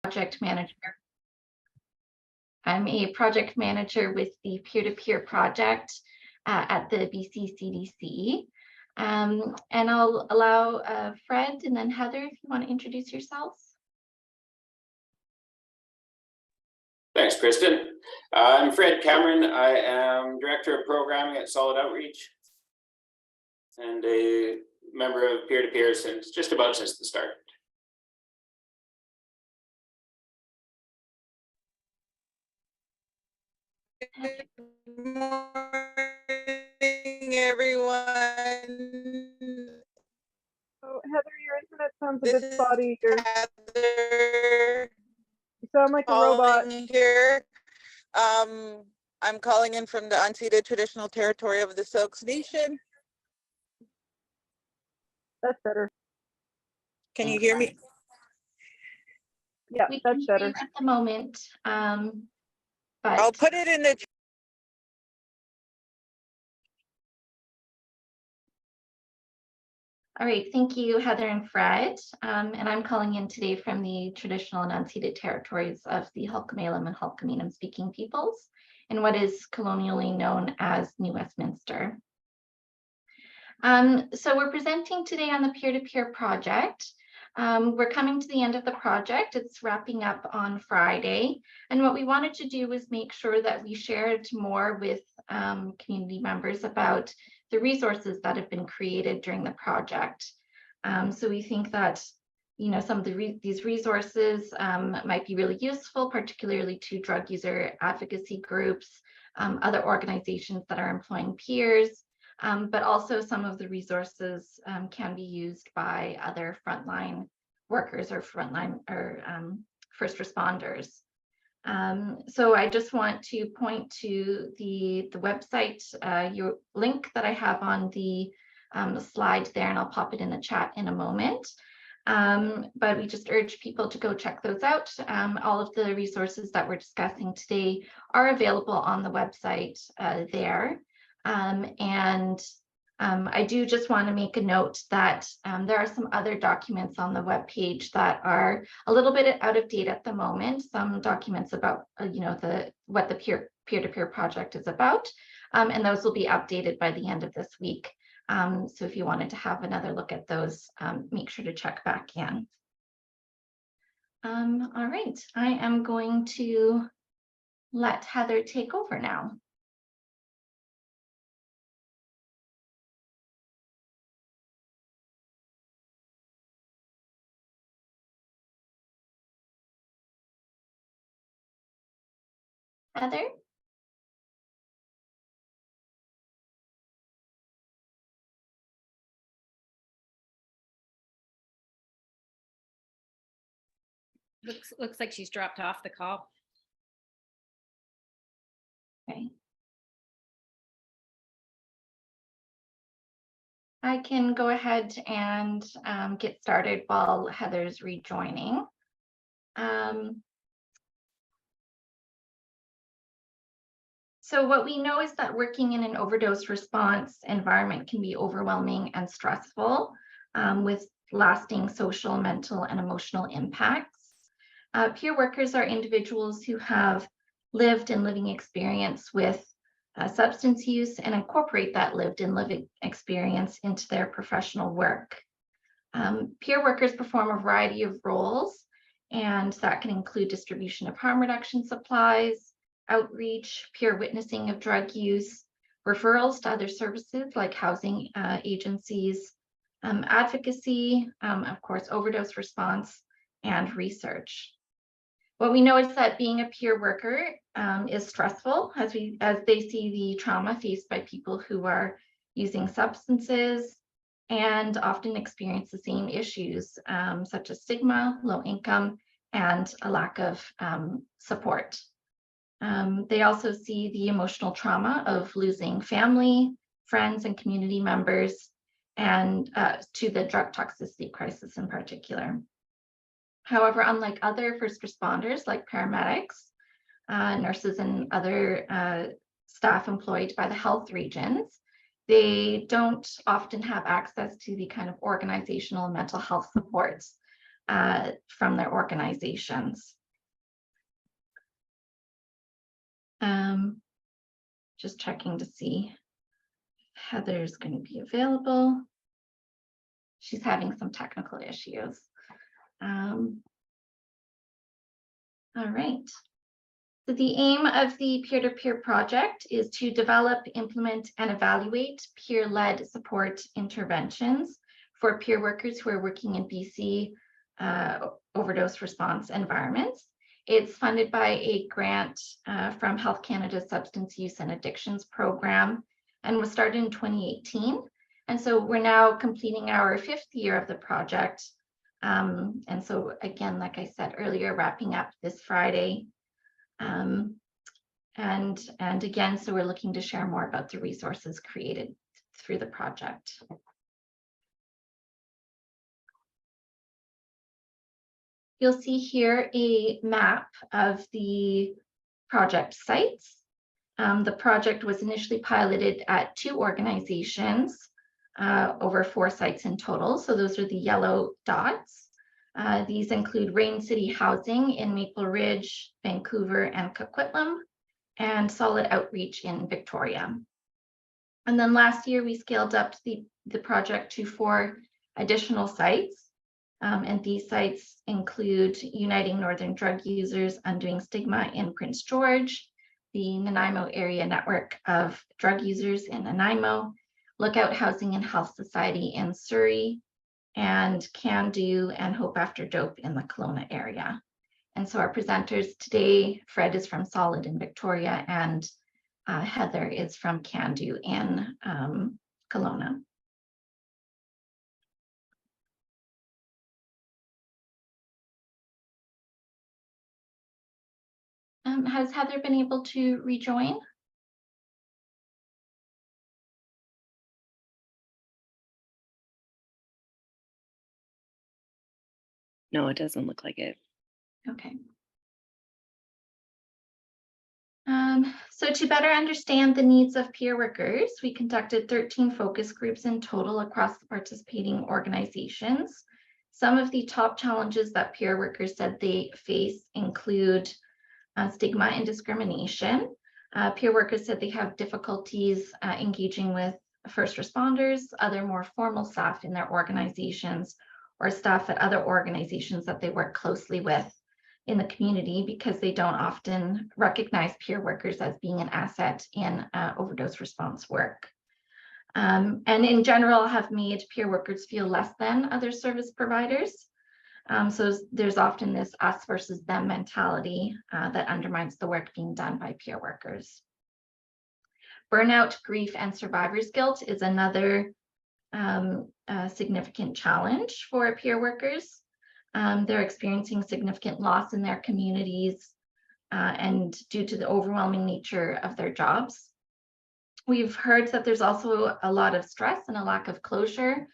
project manager. I'm a project manager with the Peer2Peer Project at the BC CDC. And I'll allow Fred and then Heather, if you want to introduce yourselves. Thanks, Kristen. I'm Fred Cameron. I am Director of Programming at Solid Outreach and a member of Peer2Peer since just about since the start. Good morning, everyone. Oh, Heather, your internet sounds a This bit spotty. You Heather sound like a robot. here. I'm calling in from the unceded traditional territory of the Silks Nation. That's better. Can you hear me? Yeah, We that's can better. hear you at the moment, but I'll put it in the all right, thank you, Heather and Fred. And I'm calling in today from the traditional and unceded territories of the Hul'qumi'num and Hul'qumi'num speaking peoples in what is colonially known as New Westminster. So we're presenting today on the Peer2Peer Project. We're coming to the end of the project. It's wrapping up on Friday. And what we wanted to do was make sure that we shared more with community members about the resources that have been created during the project. So we think that, you know, some of these resources might be really useful, particularly to drug user advocacy groups, other organizations that are employing peers, but also some of the resources can be used by other frontline workers or frontline or first responders. So I just want to point to the website, your link that I have on the slide there, and I'll pop it in the chat in a moment. But we just urge people to go check those out. All of the resources that we're discussing today are available on the website there. I do just want to make a note that there are some other documents on the webpage that are a little bit out of date at the moment. Some documents about you know, what the Peer2Peer Project is about, and those will be updated by the end of this week. So if you wanted to have another look at those, make sure to check back in. All right, I am going to let Heather take over now. Heather? Looks like she's dropped off the call. Okay. I can go ahead and get started while Heather's rejoining. So what we know is that working in an overdose response environment can be overwhelming and stressful, with lasting social, mental, and emotional impacts. Peer workers are individuals who have lived and living experience with substance use and incorporate that lived and living experience into their professional work. Peer workers perform a variety of roles, and that can include distribution of harm reduction supplies, outreach, peer witnessing of drug use, referrals to other services like housing agencies, advocacy, of course, overdose response, and research. What we know is that being a peer worker is stressful as they see the trauma faced by people who are using substances and often experience the same issues such as stigma, low income, and a lack of support. They also see the emotional trauma of losing family, friends, and community members, and to the drug toxicity crisis in particular. However, unlike other first responders like paramedics, nurses, and other staff employed by the health regions, they don't often have access to the kind of organizational mental health supports from their organizations. Just checking to see if Heather's going to be available. She's having some technical issues. All right. So the aim of the peer-to-peer project is to develop, implement, and evaluate peer-led support interventions for peer workers who are working in BC overdose response environments. It's funded by a grant from Health Canada's Substance Use and Addictions Program and was started in 2018. And so we're now completing our 5th year of the project. And so again, like I said earlier, wrapping up this Friday. And again, so we're looking to share more about the resources created through the project. You'll see here a map of the project sites. The project was initially piloted at 2 organizations, over 4 sites in total. So those are the yellow dots. These include Rain City Housing in Maple Ridge, Vancouver, and Coquitlam, and Solid Outreach in Victoria. And then last year, we scaled up the project to 4 additional sites. And these sites include Uniting Northern Drug Users Undoing Stigma in Prince George, the Nanaimo Area Network of Drug Users in Nanaimo, Lookout Housing and Health Society in Surrey, and Can Do and Hope After Dope in the Kelowna area. And so our presenters today, Fred is from Solid in Victoria, and Heather is from Can Do in Kelowna. Has Heather been able to rejoin? No, it doesn't look like it. Okay. So to better understand the needs of peer workers, we conducted 13 focus groups in total across the participating organizations. Some of the top challenges that peer workers said they face include stigma and discrimination. Peer workers said they have difficulties engaging with first responders, other more formal staff in their organizations, or staff at other organizations that they work closely with in the community, because they don't often recognize peer workers as being an asset in overdose response work. And in general, have made peer workers feel less than other service providers. So there's often this us versus them mentality that undermines the work being done by peer workers. Burnout, grief, and survivor's guilt is another significant challenge for peer workers. They're experiencing significant loss in their communities and due to the overwhelming nature of their jobs. We've heard that there's also a lot of stress and a lack of closure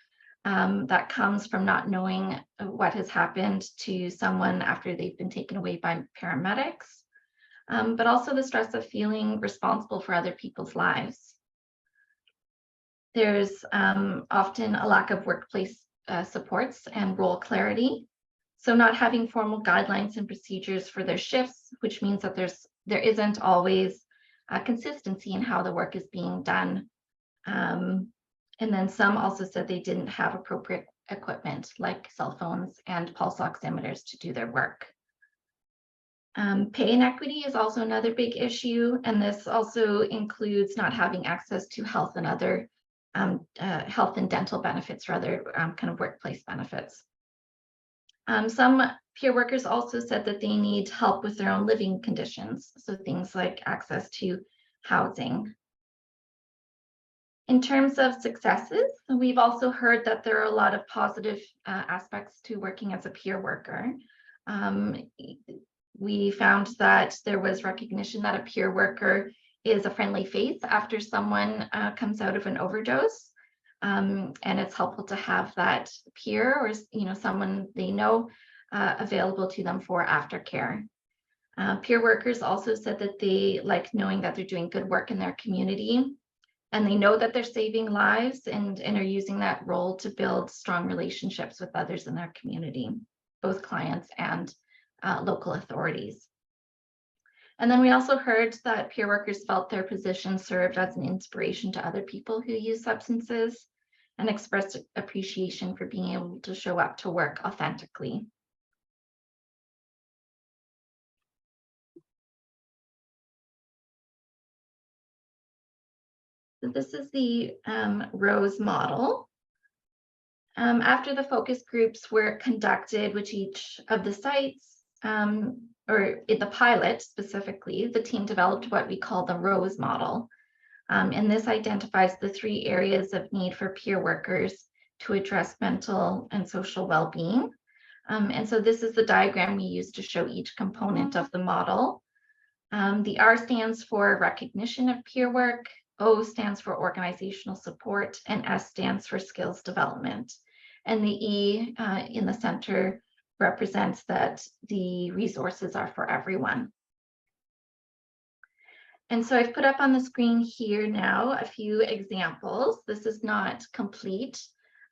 that comes from not knowing what has happened to someone after they've been taken away by paramedics, but also the stress of feeling responsible for other people's lives. There's often a lack of workplace supports and role clarity. So not having formal guidelines and procedures for their shifts, which means that there isn't always consistency in how the work is being done. And then some also said they didn't have appropriate equipment like cell phones and pulse oximeters to do their work. Pay inequity is also another big issue, and this also includes not having access to health and other health and dental benefits or other kind of workplace benefits. Some peer workers also said that they need help with their own living conditions, so things like access to housing. In terms of successes, we've also heard that there are a lot of positive aspects to working as a peer worker. We found that there was recognition that a peer worker is a friendly face after someone comes out of an overdose. And it's helpful to have that peer or someone they know available to them for aftercare. Peer workers also said that they like knowing that they're doing good work in their community, and they know that they're saving lives and are using that role to build strong relationships with others in their community, both clients and local authorities. And then we also heard that peer workers felt their position served as an inspiration to other people who use substances and expressed appreciation for being able to show up to work authentically. So this is the ROSE model. After the focus groups were conducted, which each of the sites, or in the pilot specifically, the team developed what we call the ROSE model. And this identifies the 3 areas of need for peer workers to address mental and social well-being. And so this is the diagram we use to show each component of the model. The R stands for recognition of peer work, O stands for organizational support, and S stands for skills development. And the E in the center represents that the resources are for everyone. And so I've put up on the screen here now a few examples. This is not complete,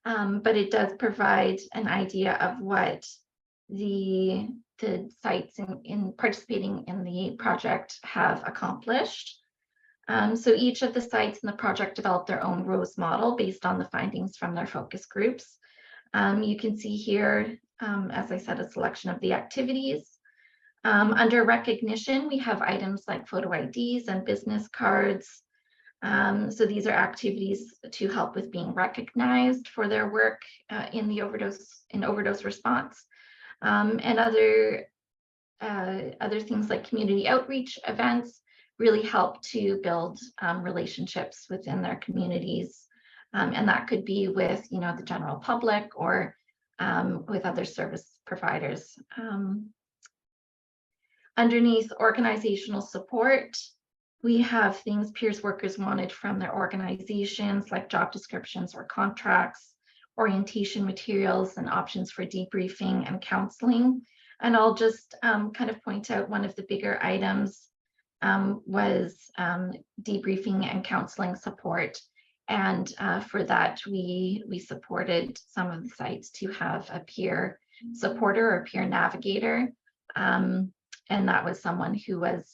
but it does provide an idea of what the sites in participating in the project have accomplished. So each of the sites in the project developed their own ROSE model based on the findings from their focus groups. You can see here, as I said, a selection of the activities. Under recognition, we have items like photo IDs and business cards. So these are activities to help with being recognized for their work in the overdose response. And other things like community outreach events really help to build relationships within their communities. And that could be with, the general public or with other service providers. Underneath organizational support, we have things peers workers wanted from their organizations, like job descriptions or contracts, orientation materials, and options for debriefing and counseling. And I'll just kind of point out one of the bigger items was debriefing and counseling support. And for that, we supported some of the sites to have a peer supporter or peer navigator. And that was someone who was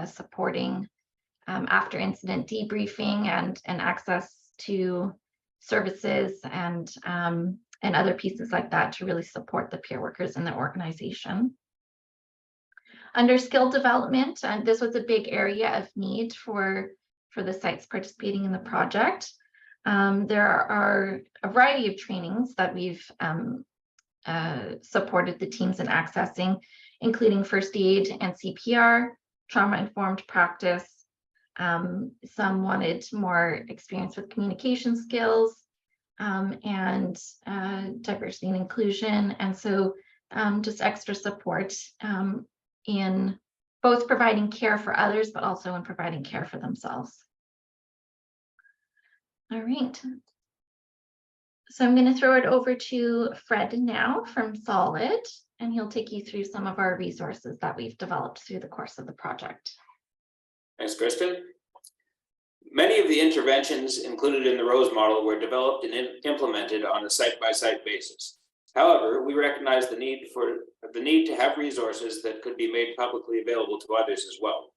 supporting after incident debriefing and access to services and other pieces like that to really support the peer workers in the organization. Under skill development, and this was a big area of need for the sites participating in the project. There are a variety of trainings that we've supported the teams in accessing, including first aid and CPR, trauma-informed practice. Some wanted more experience with communication skills and diversity and inclusion. And so just extra support in both providing care for others, but also in providing care for themselves. All right. So I'm going to throw it over to Fred now from Solid, and he'll take you through some of our resources that we've developed through the course of the project. Thanks, Kristen. Many of the interventions included in the ROSE model were developed and implemented on a site-by-site basis. However, we recognize the need to have resources that could be made publicly available to others as well.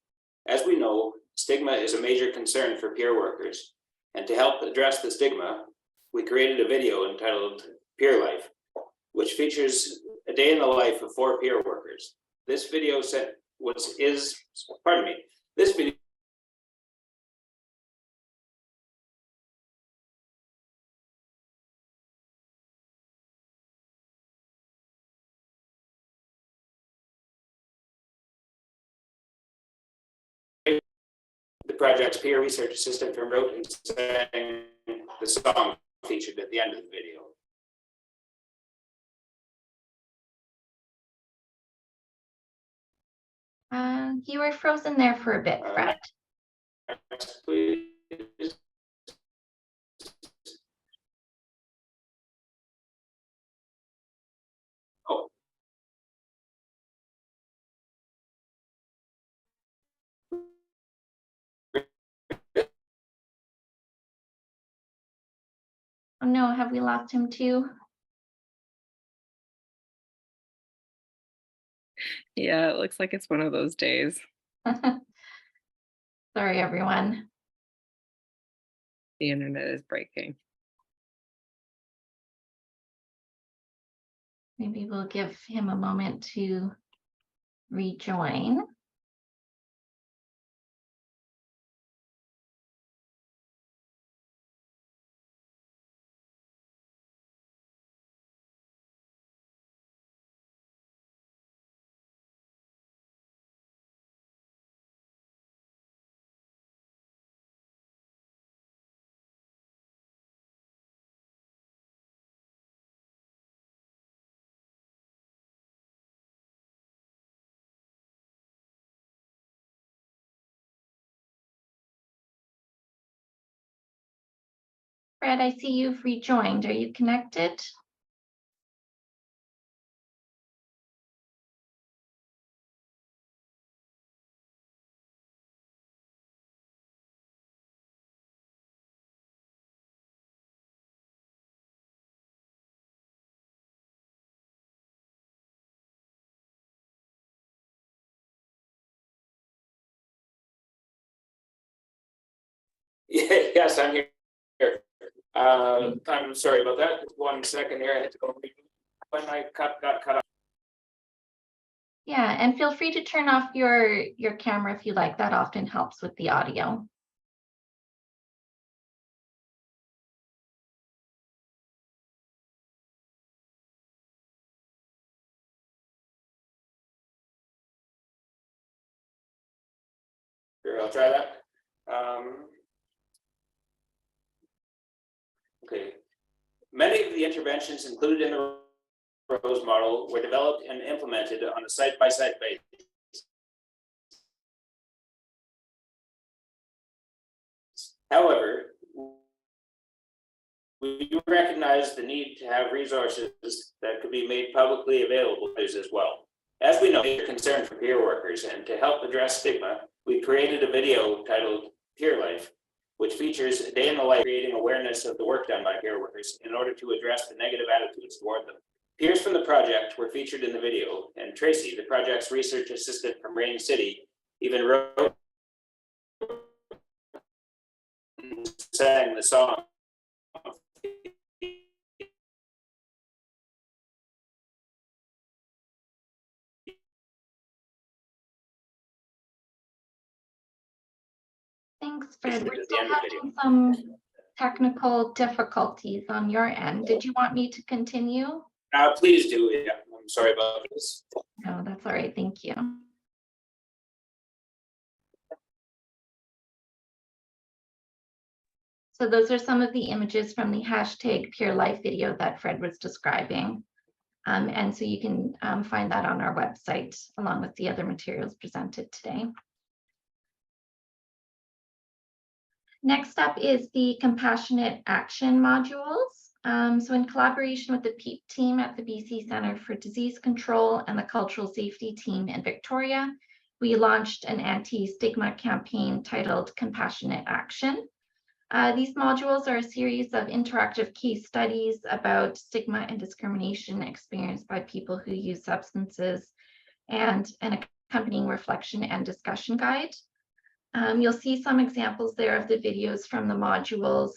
As we know, stigma is a major concern for peer workers, and to help address the stigma, we created a video entitled Peer Life, which features a day in the life of 4 peer workers. This video this video the project's peer research assistant from wrote and sang the song featured at the end of the video. You were frozen there for a bit, Fred. Next, please. Oh. Oh no, have we lost him too? Yeah, it looks like it's one of those days. Sorry, everyone. The internet is breaking. Maybe we'll give him a moment to rejoin. Fred, I see you've rejoined. Are you connected? Yeah, yes, I'm here. I'm sorry about that. Just 1 second here. I had to go when I got cut off. Yeah, and feel free to turn off your camera if you like. That often helps with the audio. Sure, I'll try that. Okay. Many of the interventions included in the Rose model were developed and implemented on a site-by-site basis. However, we recognize the need to have resources that could be made publicly available as well. As we know, there's concern for peer workers, and to help address stigma, we created a video titled Peer Life, which features a day in the life creating awareness of the work done by peer workers in order to address the negative attitudes toward them. Peers from the project were featured in the video, and Tracy, the project's research assistant from Rain City, even wrote and sang the song. Thanks, Fred. We're At the still end of the having some technical difficulties on your end. Did you want me to continue? Please do. Yeah, I'm sorry about this. No, that's all right. Thank you. So those are some of the images from the hashtag Peer Life video that Fred was describing. And so you can find that on our website along with the other materials presented today. Next up is the compassionate action modules. So in collaboration with the PEEP team at the BC Centre for Disease Control and the Cultural Safety team in Victoria, we launched an anti-stigma campaign titled Compassionate Action. These modules are a series of interactive case studies about stigma and discrimination experienced by people who use substances and an accompanying reflection and discussion guide. You'll see some examples there of the videos from the modules,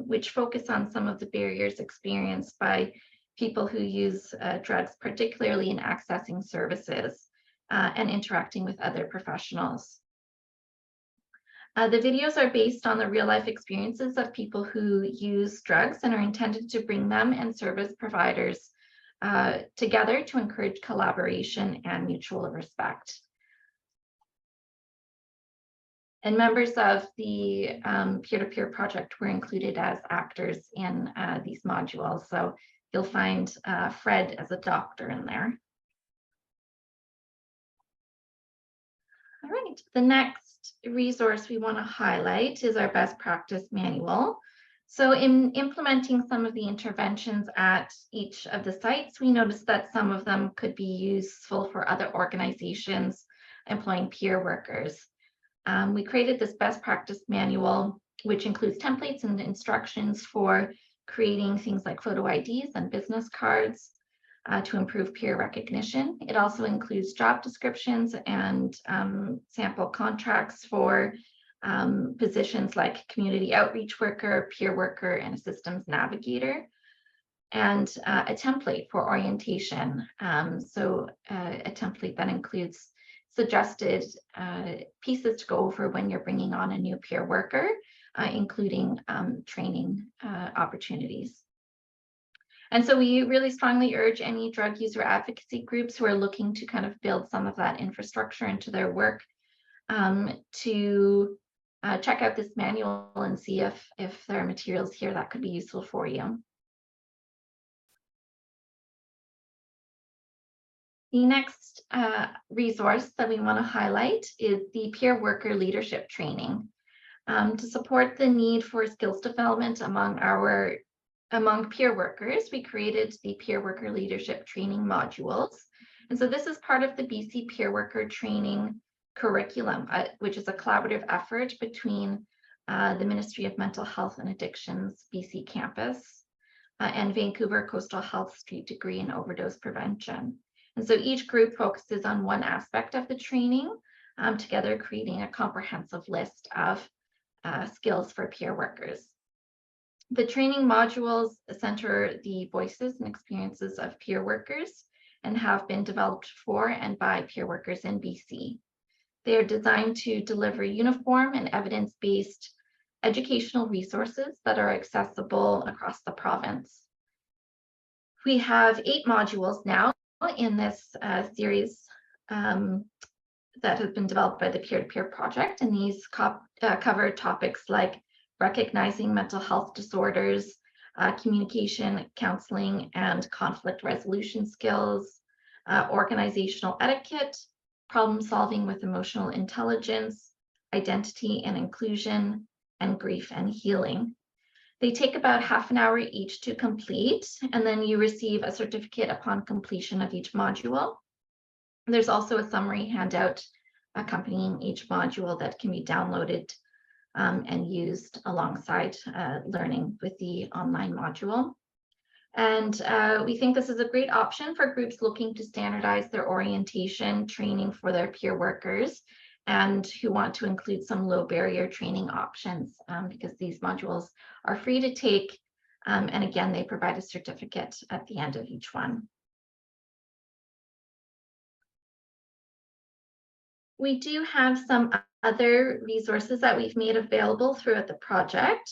which focus on some of the barriers experienced by people who use drugs, particularly in accessing services and interacting with other professionals. The videos are based on the real life experiences of people who use drugs and are intended to bring them and service providers together to encourage collaboration and mutual respect. And members of the Peer2Peer Project were included as actors in these modules. So you'll find Fred as a doctor in there. All right, the next resource we want to highlight is our best practice manual. So in implementing some of the interventions at each of the sites, we noticed that some of them could be useful for other organizations employing peer workers. We created this best practice manual, which includes templates and instructions for creating things like photo IDs and business cards. to improve peer recognition. It also includes job descriptions and sample contracts for positions like community outreach worker, peer worker, and a systems navigator, and a template for orientation. So a template that includes suggested pieces to go over when you're bringing on a new peer worker, including training opportunities. And so we really strongly urge any drug user advocacy groups who are looking to kind of build some of that infrastructure into their work to check out this manual and see if there are materials here that could be useful for you. The next resource that we want to highlight is the peer worker leadership training. To support the need for skills development among peer workers, we created the peer worker leadership training modules. And so this is part of the BC peer worker training curriculum, which is a collaborative effort between the Ministry of Mental Health and Addictions BC campus and Vancouver Coastal Health Street Degree in Overdose Prevention. And so each group focuses on one aspect of the training, together creating a comprehensive list of skills for peer workers. The training modules center the voices and experiences of peer workers and have been developed for and by peer workers in BC. They are designed to deliver uniform and evidence-based educational resources that are accessible across the province. We have 8 modules now in this series that has been developed by the Peer2Peer Project, and these cover topics like recognizing mental health disorders, communication, counseling, and conflict resolution skills, organizational etiquette, problem solving with emotional intelligence, identity and inclusion, and grief and healing. They take about half an hour each to complete, and then you receive a certificate upon completion of each module. There's also a summary handout accompanying each module that can be downloaded and used alongside learning with the online module. And we think this is a great option for groups looking to standardize their orientation training for their peer workers and who want to include some low barrier training options, because these modules are free to take. And again, they provide a certificate at the end of each one. We do have some other resources that we've made available throughout the project,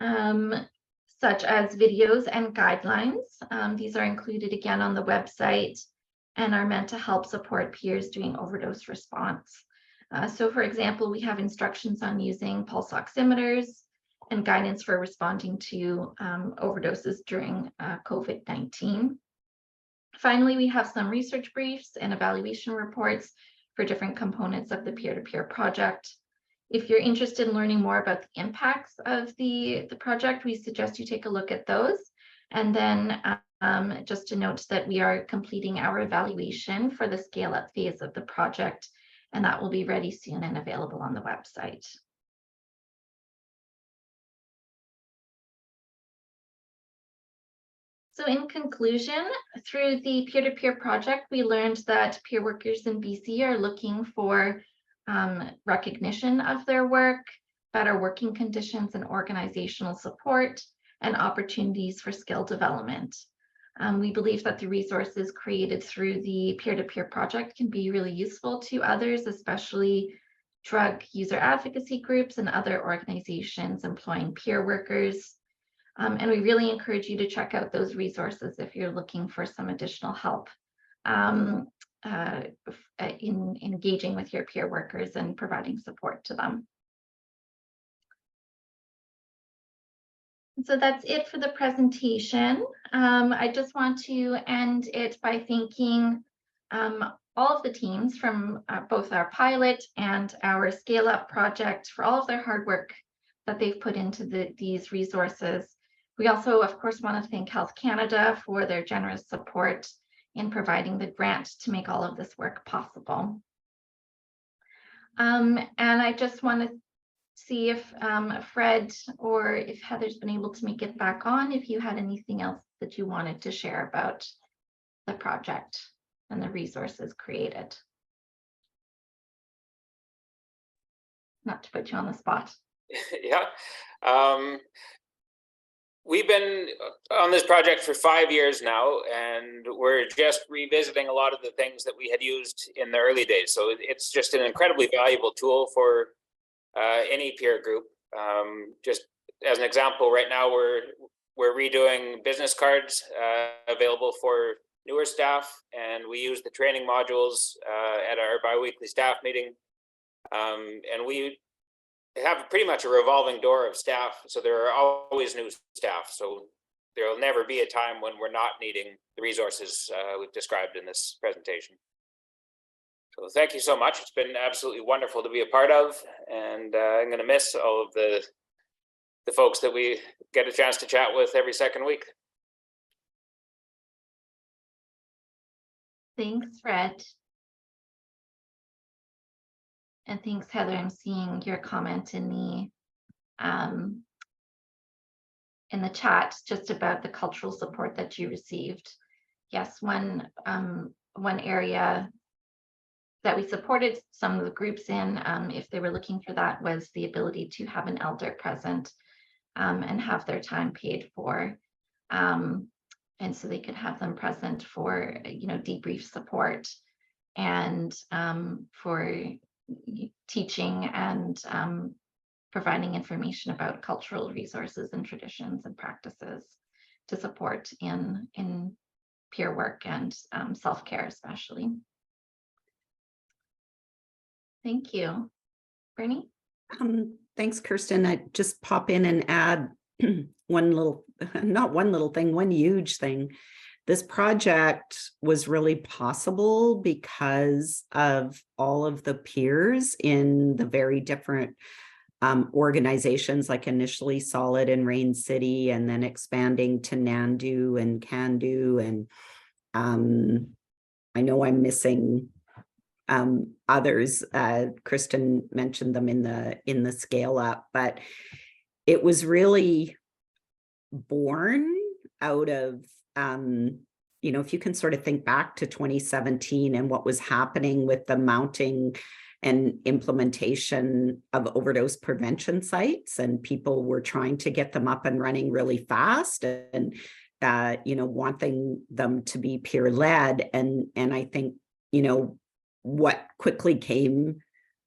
such as videos and guidelines. These are included again on the website and are meant to help support peers doing overdose response. So for example, we have instructions on using pulse oximeters and guidance for responding to overdoses during COVID-19. Finally, we have some research briefs and evaluation reports for different components of the Peer2Peer project. If you're interested in learning more about the impacts of the project, we suggest you take a look at those. And then just to note that we are completing our evaluation for the scale-up phase of the project, and that will be ready soon and available on the website. So in conclusion, through the Peer2Peer project, we learned that peer workers in BC are looking for recognition of their work, better working conditions and organizational support, and opportunities for skill development. We believe that the resources created through the Peer2Peer project can be really useful to others, especially drug user advocacy groups and other organizations employing peer workers. And we really encourage you to check out those resources if you're looking for some additional help in engaging with your peer workers and providing support to them. So that's it for the presentation. I just want to end it by thanking all of the teams from both our pilot and our Scale Up project for all of their hard work that they've put into these resources. We also, of course, want to thank Health Canada for their generous support in providing the grant to make all of this work possible. And I just want to see if Fred or if Heather's been able to make it back on, if you had anything else that you wanted to share about the project and the resources created? Not to put you on the spot. Yeah. We've been on this project for 5 years now, and we're just revisiting a lot of the things that we had used in the early days. So it's just an incredibly valuable tool for any peer group. Just as an example, right now we're redoing business cards available for newer staff, and we use the training modules at our biweekly staff meeting. And we have pretty much a revolving door of staff, so there are always new staff. So there will never be a time when we're not needing the resources we've described in this presentation. So thank you so much. It's been absolutely wonderful to be a part of, and I'm going to miss all of the folks that we get a chance to chat with every second week. Thanks, Fred. And thanks, Heather. I'm seeing your comment in the chat just about the cultural support that you received. Yes, one area that we supported some of the groups in, if they were looking for that, was the ability to have an elder present and have their time paid for. And so they could have them present for, debrief support and for teaching and providing information about cultural resources and traditions and practices to support in peer work and self-care especially. Thank you. Bernie? Thanks, Kirsten. I just pop in and add one huge thing. This project was really possible because of all of the peers in the very different organizations, like initially Solid in Rain City, and then expanding to Nandu and Kandu. And I know I'm missing others. Kristen mentioned them in the scale up, but it was really born out of if you can sort of think back to 2017 and what was happening with the mounting and implementation of overdose prevention sites, and people were trying to get them up and running really fast, and wanting them to be peer led. And I think, what quickly came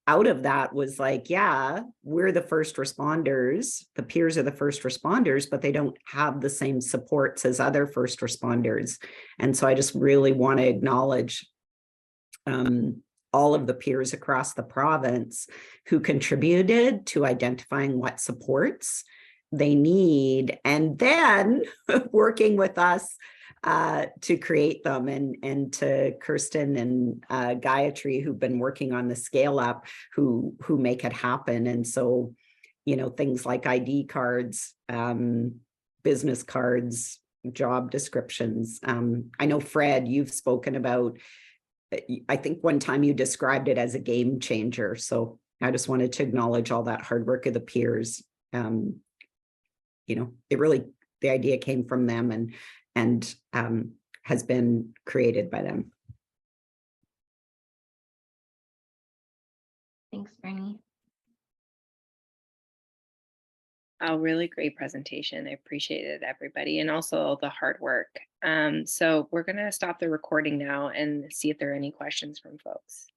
out of that was like, yeah, we're the first responders, the peers are the first responders, but they don't have the same supports as other first responders. And so I just really want to acknowledge all of the peers across the province who contributed to identifying what supports they need, and then working with us to create them, and to Kirsten and Gayatri, who've been working on the scale up, who make it happen. And so, things like ID cards, business cards, job descriptions. I know, Fred, you've spoken about, I think one time you described it as a game changer. So I just wanted to acknowledge all that hard work of the peers. The idea came from them and has been created by them. Thanks, Bernie. A really great presentation. I appreciated everybody, and also the hard work. So we're going to stop the recording now and see if there are any questions from folks.